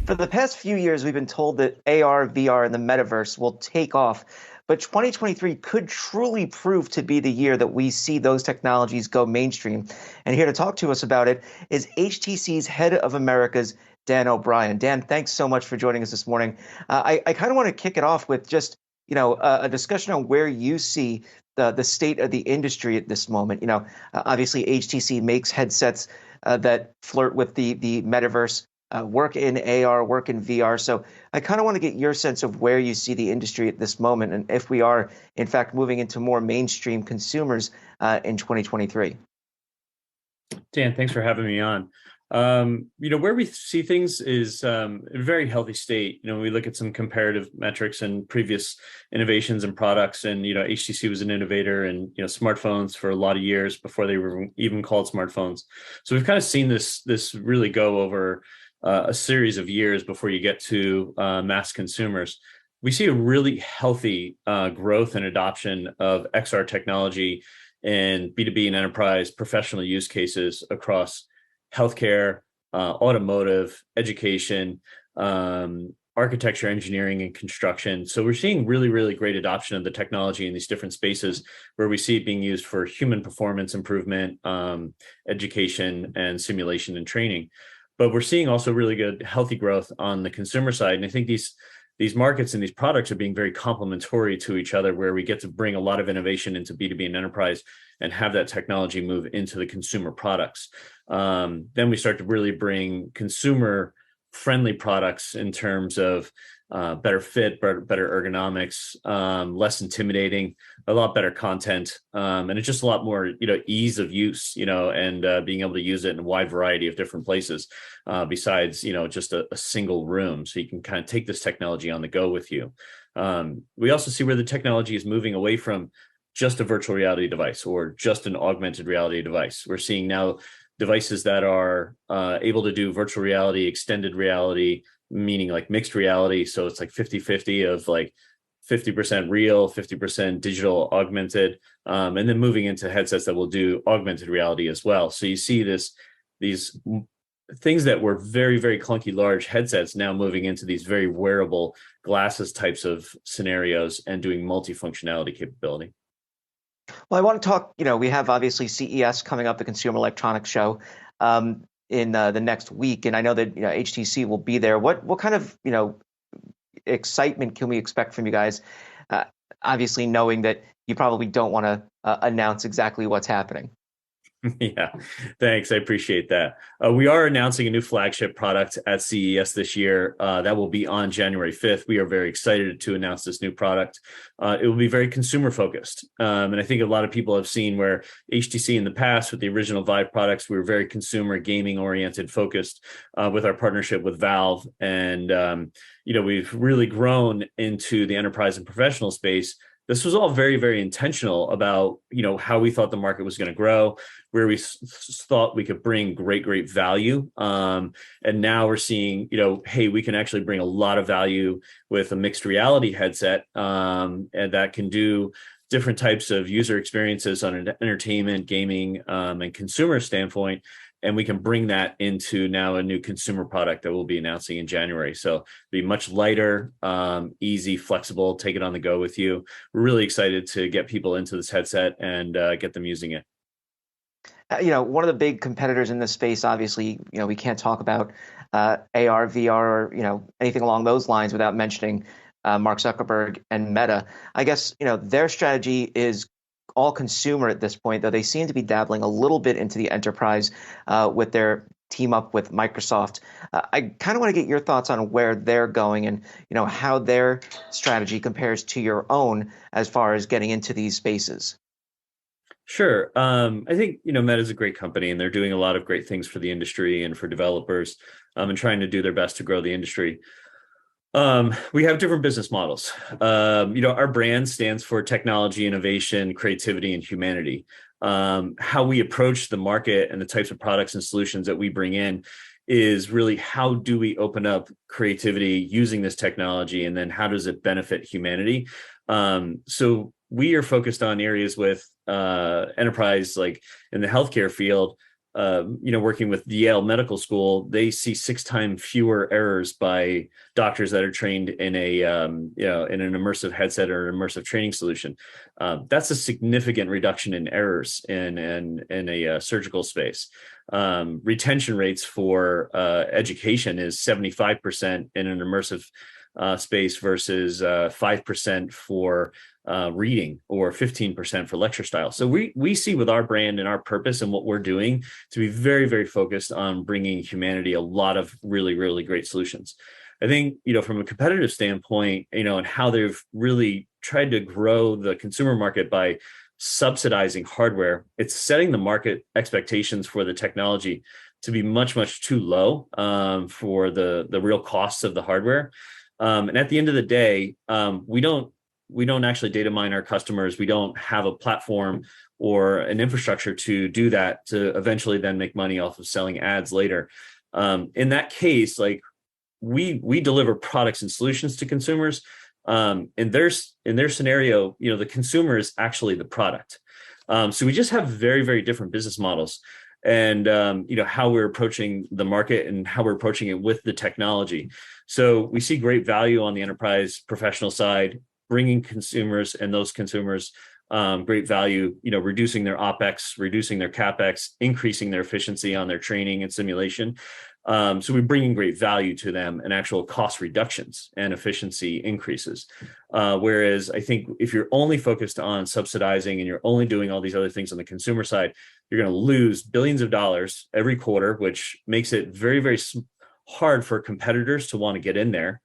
For the past few years, we've been told that AR, VR, and the metaverse will take off, but 2023 could truly prove to be the year that we see those technologies go mainstream. And here to talk to us about it is HTC's head of Americas, Dan O'Brien. Dan, thanks so much for joining us this morning. I kind of want to kick it off with just a discussion on where you see the state of the industry at this moment. Obviously HTC makes headsets that flirt with the metaverse, work in AR, work in VR. So I kind of want to get your sense of where you see the industry at this moment and if we are, in fact, moving into more mainstream consumers in 2023. Dan, thanks for having me on. Where we see things is in a very healthy state. We look at some comparative metrics and previous innovations and products, and HTC was an innovator in smartphones for a lot of years before they were even called smartphones. So we've kind of seen this really go over a series of years before you get to mass consumers. We see a really healthy growth and adoption of XR technology in B2B and enterprise professional use cases across healthcare, automotive, education, architecture, engineering, and construction. So we're seeing really, really great adoption of the technology in these different spaces where we see it being used for human performance improvement, education, and simulation and training. But we're seeing also really good, healthy growth on the consumer side. And I think these markets and these products are being very complementary to each other, where we get to bring a lot of innovation into B2B and enterprise and have that technology move into the consumer products. Then we start to really bring consumer friendly products in terms of better fit, better ergonomics, less intimidating, a lot better content, and it's just a lot more, ease of use, and being able to use it in a wide variety of different places, besides, just a single room. So you can kind of take this technology on the go with you. We also see where the technology is moving away from just a virtual reality device or just an augmented reality device. We're seeing now devices that are able to do virtual reality, extended reality, meaning like mixed reality. So it's like 50-50 of like 50% real, 50% digital augmented, and then moving into headsets that will do augmented reality as well. So you see these things that were very, very clunky, large headsets now moving into these very wearable glasses types of scenarios and doing multifunctionality capability. Well, I want to talk, we have obviously CES coming up, the Consumer Electronics Show, in the next week. And I know that, HTC will be there. What kind of, excitement can we expect from you guys? Obviously, knowing that you probably don't want to announce exactly what's happening. Yeah, thanks. I appreciate that. We are announcing a new flagship product at CES this year. That will be on January 5th. We are very excited to announce this new product. It will be very consumer focused. And I think a lot of people have seen where HTC in the past with the original Vive products, we were very consumer gaming oriented focused with our partnership with Valve. And, we've really grown into the enterprise and professional space. This was all very, very intentional about, how we thought the market was going to grow, where we thought we could bring great value. And now we're seeing, hey, we can actually bring a lot of value with a mixed reality headset, and that can do different types of user experiences on an entertainment, gaming, and consumer standpoint. And we can bring that into now a new consumer product that we'll be announcing in January. So be much lighter, easy, flexible, take it on the go with you. We're really excited to get people into this headset and get them using it. One of the big competitors in this space, obviously, we can't talk about AR, VR, or, anything along those lines without mentioning Mark Zuckerberg and Meta. I guess, their strategy is all consumer at this point, though they seem to be dabbling a little bit into the enterprise with their team up with Microsoft. I kind of want to get your thoughts on where they're going and, how their strategy compares to your own as far as getting into these spaces. Sure. I think, Meta is a great company and they're doing a lot of great things for the industry and for developers, and trying to do their best to grow the industry. We have different business models. Our brand stands for technology, innovation, creativity, and humanity. How we approach the market and the types of products and solutions that we bring in is really how do we open up creativity using this technology, and then how does it benefit humanity? So we are focused on areas with enterprise, like in the healthcare field, working with the Yale Medical School, they see 6 times fewer errors by doctors that are trained in in an immersive headset or an immersive training solution. That's a significant reduction in errors in a surgical space. Retention rates for education is 75% in an immersive space versus 5% for reading, or 15% for lecture style. So we see with our brand and our purpose and what we're doing to be very, very focused on bringing humanity a lot of really, really great solutions. I think, from a competitive standpoint, and how they've really tried to grow the consumer market by subsidizing hardware, it's setting the market expectations for the technology to be much, much too low for the real costs of the hardware. And at the end of the day, we don't actually data mine our customers. We don't have a platform or an infrastructure to do that, to eventually then make money off of selling ads later. In that case, like we deliver products and solutions to consumers. In their scenario, the consumer is actually the product. So we just have very, very different business models, and how we're approaching the market and how we're approaching it with the technology. So we see great value on the enterprise professional side, bringing consumers and those consumers great value, reducing their OpEx, reducing their CapEx, increasing their efficiency on their training and simulation. So we're bringing great value to them and actual cost reductions and efficiency increases. Whereas I think if you're only focused on subsidizing and you're only doing all these other things on the consumer side, you're going to lose billions of dollars every quarter, which makes it very, very hard for competitors to want to get in there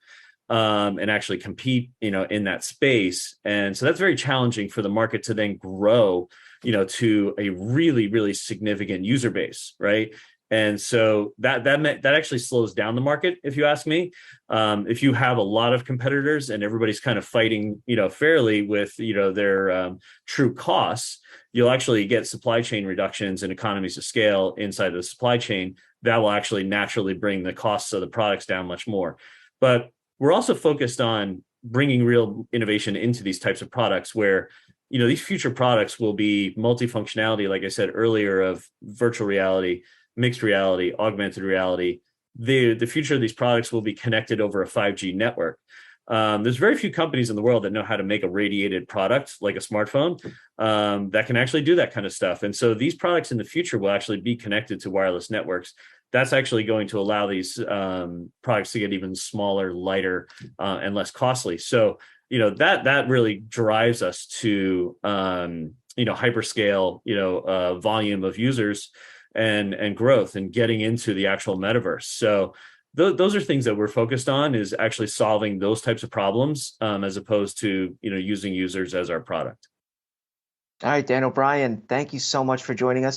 and actually compete, in that space. And so that's very challenging for the market to then grow, to a really, really significant user base, right? And so that actually slows down the market, if you ask me. If you have a lot of competitors and everybody's kind of fighting, fairly with, their true costs, you'll actually get supply chain reductions and economies of scale inside the supply chain that will actually naturally bring the costs of the products down much more. But we're also focused on bringing real innovation into these types of products where, these future products will be multifunctionality, like I said earlier, of virtual reality, mixed reality, augmented reality. The future of these products will be connected over a 5G network. There's very few companies in the world that know how to make a radiated product like a smartphone that can actually do that kind of stuff. And so these products in the future will actually be connected to wireless networks. That's actually going to allow these products to get even smaller, lighter, and less costly. So, that really drives us to, hyperscale, volume of users and growth and getting into the actual metaverse. So those are things that we're focused on, is actually solving those types of problems as opposed to, using users as our product. All right, Dan O'Brien, thank you so much for joining us.